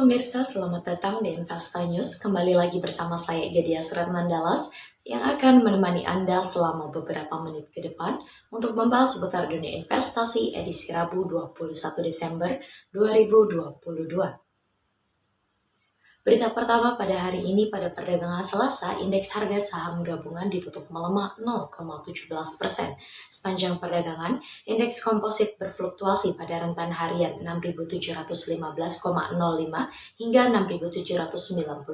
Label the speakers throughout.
Speaker 1: pemirsa, selamat datang di Investa News. Kembali lagi bersama saya Gedia Suratmandalas yang akan menemani Anda selama beberapa menit ke depan untuk membahas seputar dunia investasi edisi Rabu 21 Desember 2022. Berita pertama pada hari ini, pada perdagangan Selasa, indeks harga saham gabungan ditutup melemah 0,17%. Sepanjang perdagangan, indeks komposit berfluktuasi pada rentan harian 6.715,05 hingga 6.792,2.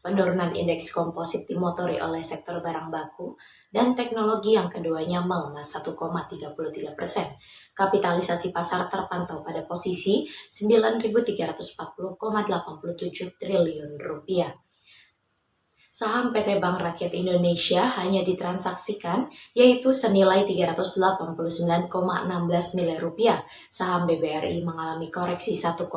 Speaker 1: Penurunan indeks komposit dimotori oleh sektor barang baku dan teknologi yang keduanya melemah 1,33%. Kapitalisasi pasar terpantau pada posisi 9.340,87 triliun rupiah. Saham PT Bank Rakyat Indonesia hanya ditransaksikan yaitu senilai 389,16 miliar rupiah. Saham BBRI mengalami koreksi 1,21%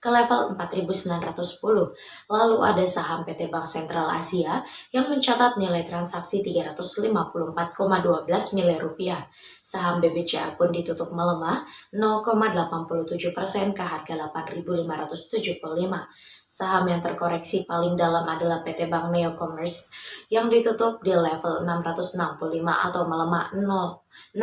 Speaker 1: ke level 4.910. Lalu ada saham PT Bank Sentral Asia yang mencatat nilai transaksi 354,12 miliar rupiah. Saham BBCA pun ditutup melemah 0,87% ke harga 8.575. Saham yang terkoreksi paling dalam adalah PT Bank Neo Commerce yang ditutup di level 665 atau melemah 6,99%.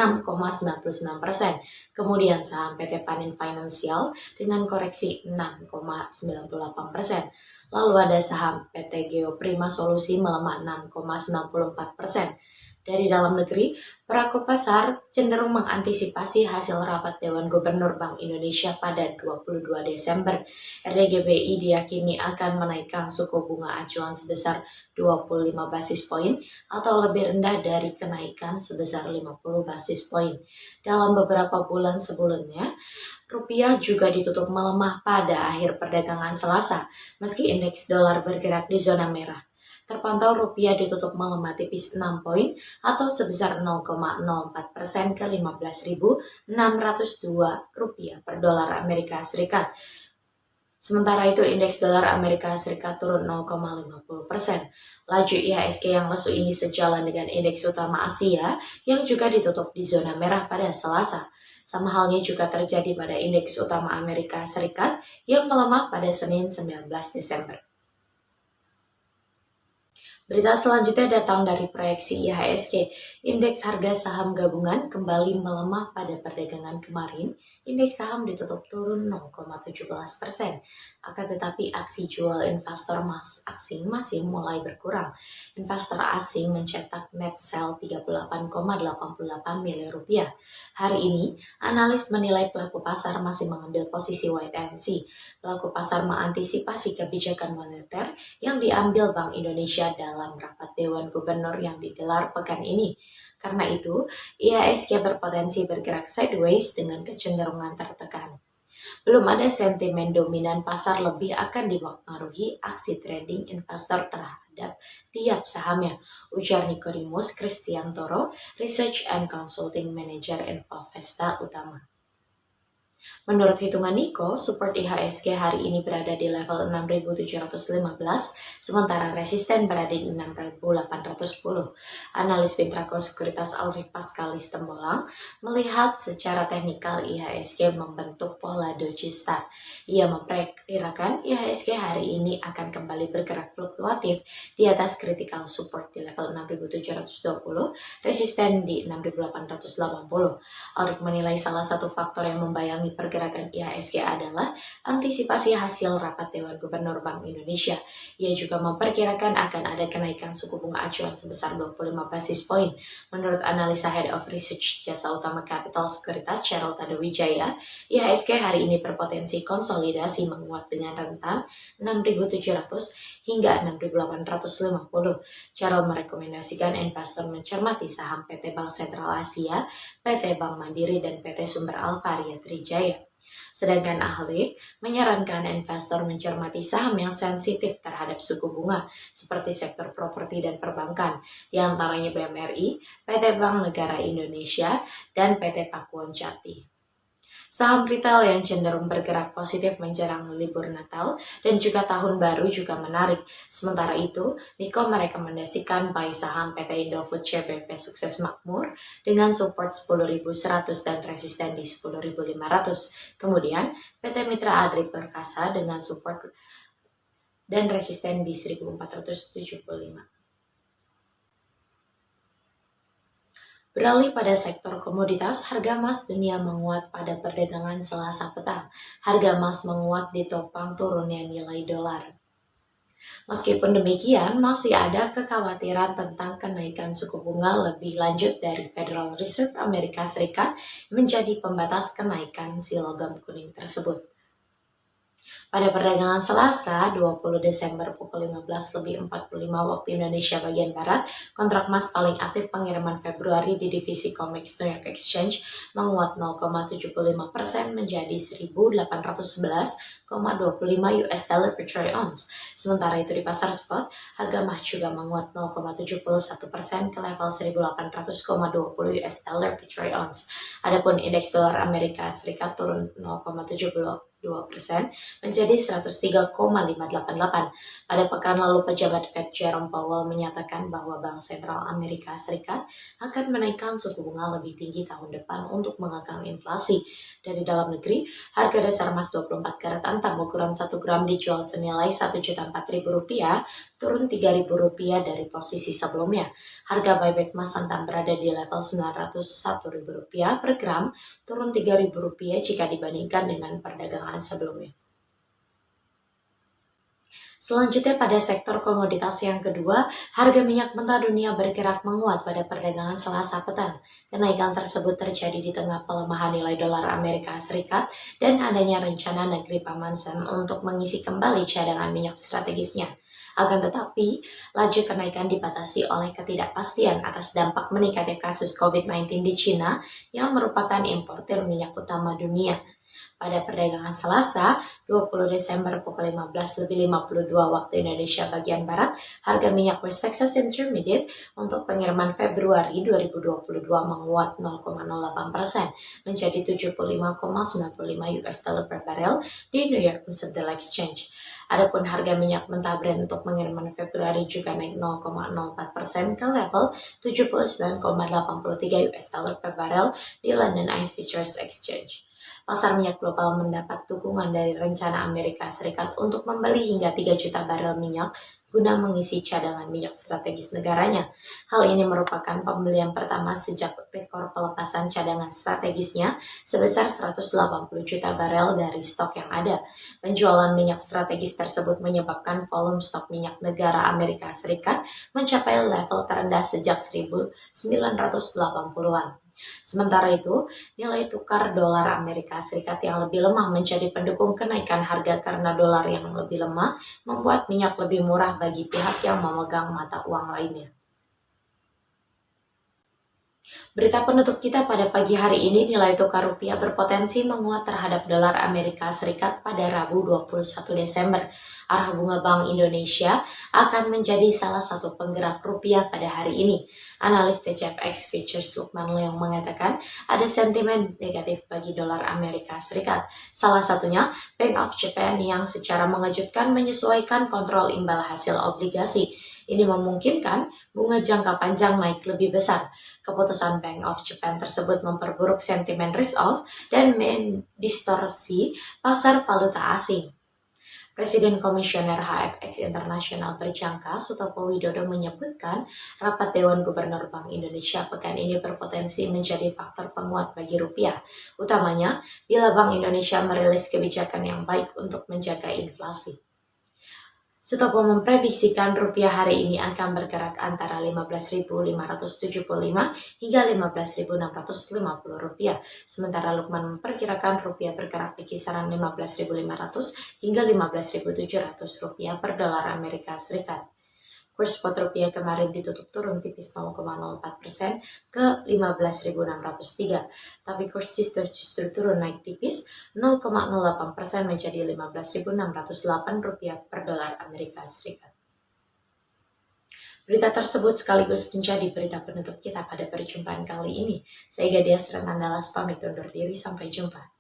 Speaker 1: Kemudian saham PT Panin Financial dengan koreksi 6,98%. Lalu ada saham PT Geoprima Solusi melemah 6,94%. Dari dalam negeri, pelaku pasar cenderung mengantisipasi hasil rapat Dewan Gubernur Bank Indonesia pada 22 Desember. RDGBI diyakini akan menaikkan suku bunga acuan sebesar 25 basis poin atau lebih rendah dari kenaikan sebesar 50 basis poin. Dalam beberapa bulan sebelumnya, rupiah juga ditutup melemah pada akhir perdagangan Selasa, meski indeks dolar bergerak di zona merah. Terpantau rupiah ditutup melemah tipis 6 poin atau sebesar 0,04% ke 15.602 rupiah per dolar Amerika Serikat. Sementara itu indeks dolar Amerika Serikat turun 0,50%. Laju IHSG yang lesu ini sejalan dengan indeks utama Asia yang juga ditutup di zona merah pada Selasa. Sama halnya juga terjadi pada indeks utama Amerika Serikat yang melemah pada Senin 19 Desember. Berita selanjutnya datang dari proyeksi IHSG. Indeks harga saham gabungan kembali melemah pada perdagangan kemarin. Indeks saham ditutup turun 0,17%. Akan tetapi aksi jual investor asing masih mulai berkurang. Investor asing mencetak net sell 38,88 miliar rupiah. Hari ini, analis menilai pelaku pasar masih mengambil posisi wait and see. Pelaku pasar mengantisipasi kebijakan moneter yang diambil Bank Indonesia dalam rapat Dewan Gubernur yang digelar pekan ini. Karena itu, IHSG berpotensi bergerak sideways dengan kecenderungan tertekan. Belum ada sentimen dominan pasar lebih akan dipengaruhi aksi trading investor terhadap tiap sahamnya, ujar Nicodemus Kristiantoro, Research and Consulting Manager Infovesta Utama. Menurut hitungan Niko, support IHSG hari ini berada di level 6.715, sementara resisten berada di 6.810. Analis Pintraco Sekuritas Alrik Paskalis Tembolang melihat secara teknikal IHSG membentuk pola doji star. Ia memperkirakan IHSG hari ini akan kembali bergerak fluktuatif di atas critical support di level 6.720, resisten di 6.880. Alrik menilai salah satu faktor yang membayangi pergerakan IHSG adalah antisipasi hasil rapat Dewan Gubernur Bank Indonesia. Ia juga memperkirakan akan ada kenaikan suku bunga acuan sebesar 25 basis poin. Menurut analisa Head of Research Jasa Utama Capital Sekuritas Cheryl Tadewijaya, IHSG hari ini berpotensi konsolidasi menguat dengan rentan 6.700 hingga 6.850. Cheryl merekomendasikan investor mencermati saham PT Bank Sentral Asia, PT Bank Mandiri, dan PT Sumber Alvaria Trijaya. Sedangkan ahli menyarankan investor mencermati saham yang sensitif terhadap suku bunga, seperti sektor properti dan perbankan, di antaranya BMRI, PT Bank Negara Indonesia, dan PT Pakuan Jati. Saham retail yang cenderung bergerak positif menjelang libur Natal dan juga Tahun Baru juga menarik. Sementara itu, Niko merekomendasikan buy saham PT Indofood CBP Sukses Makmur dengan support 10.100 dan resisten di 10.500. Kemudian, PT Mitra Agri Perkasa dengan support dan resisten di 1.475. Beralih pada sektor komoditas, harga emas dunia menguat pada perdagangan Selasa petang. Harga emas menguat ditopang turunnya nilai dolar. Meskipun demikian, masih ada kekhawatiran tentang kenaikan suku bunga lebih lanjut dari Federal Reserve Amerika Serikat menjadi pembatas kenaikan si logam kuning tersebut. Pada perdagangan Selasa, 20 Desember pukul 15.45 waktu Indonesia bagian Barat, kontrak emas paling aktif pengiriman Februari di divisi COMEX New York Exchange menguat 0,75% menjadi 1.811,25 US dollar per troy ounce. Sementara itu di pasar spot, harga emas juga menguat 0,71% ke level 1.800,20 US dollar per troy ounce. Adapun indeks dolar Amerika Serikat turun 0,72% menjadi 103,588. Pada pekan lalu, pejabat Fed Jerome Powell menyatakan bahwa Bank Sentral Amerika Serikat akan menaikkan suku bunga lebih tinggi tahun depan untuk mengekang inflasi. Dari dalam negeri, harga dasar emas 24 karat antam ukuran 1 gram dijual senilai Rp1.004.000, turun Rp3.000 dari posisi sebelumnya. Harga buyback emas antam berada di level Rp901.000 per gram, turun Rp3.000 jika dibandingkan dengan perdagangan sebelumnya. Selanjutnya pada sektor komoditas yang kedua, harga minyak mentah dunia bergerak menguat pada perdagangan Selasa petang. Kenaikan tersebut terjadi di tengah pelemahan nilai dolar Amerika Serikat dan adanya rencana negeri Paman Sam untuk mengisi kembali cadangan minyak strategisnya. Akan tetapi, laju kenaikan dibatasi oleh ketidakpastian atas dampak meningkatnya kasus COVID-19 di China yang merupakan importir minyak utama dunia. Pada perdagangan Selasa, 20 Desember pukul 15.52 waktu Indonesia bagian Barat, harga minyak West Texas Intermediate untuk pengiriman Februari 2022 menguat 0,08% menjadi 75,95 US dollar per barel di New York Mercantile Exchange. Adapun harga minyak mentah Brent untuk pengiriman Februari juga naik 0,04% ke level 79,83 US dollar per barel di London Ice Futures Exchange. Pasar minyak global mendapat dukungan dari rencana Amerika Serikat untuk membeli hingga 3 juta barel minyak guna mengisi cadangan minyak strategis negaranya. Hal ini merupakan pembelian pertama sejak rekor pelepasan cadangan strategisnya sebesar 180 juta barel dari stok yang ada. Penjualan minyak strategis tersebut menyebabkan volume stok minyak negara Amerika Serikat mencapai level terendah sejak 1980-an. Sementara itu, nilai tukar dolar Amerika Serikat yang lebih lemah menjadi pendukung kenaikan harga karena dolar yang lebih lemah membuat minyak lebih murah bagi pihak yang memegang mata uang lainnya. Berita penutup kita pada pagi hari ini, nilai tukar rupiah berpotensi menguat terhadap dolar Amerika Serikat pada Rabu 21 Desember. Arah bunga Bank Indonesia akan menjadi salah satu penggerak rupiah pada hari ini. Analis TCFX Futures Lukman Leong mengatakan ada sentimen negatif bagi dolar Amerika Serikat. Salah satunya Bank of Japan yang secara mengejutkan menyesuaikan kontrol imbal hasil obligasi. Ini memungkinkan bunga jangka panjang naik lebih besar. Keputusan Bank of Japan tersebut memperburuk sentimen risk-off dan mendistorsi pasar valuta asing. Presiden Komisioner HFX Internasional Berjangka Sutopo Widodo menyebutkan rapat Dewan Gubernur Bank Indonesia pekan ini berpotensi menjadi faktor penguat bagi rupiah, utamanya bila Bank Indonesia merilis kebijakan yang baik untuk menjaga inflasi. Sutopo memprediksikan rupiah hari ini akan bergerak antara 15.575 hingga 15.650 rupiah. Sementara Lukman memperkirakan rupiah bergerak di kisaran 15.500 hingga 15.700 rupiah per dolar Amerika Serikat. Kurs spot rupiah kemarin ditutup turun tipis 0,04% ke 15.603, tapi kurs justru turun naik tipis 0,08% menjadi 15.608 rupiah per dolar Amerika Serikat. Berita tersebut sekaligus menjadi berita penutup kita pada perjumpaan kali ini. Saya Gadia Serenandalas pamit undur diri, sampai jumpa.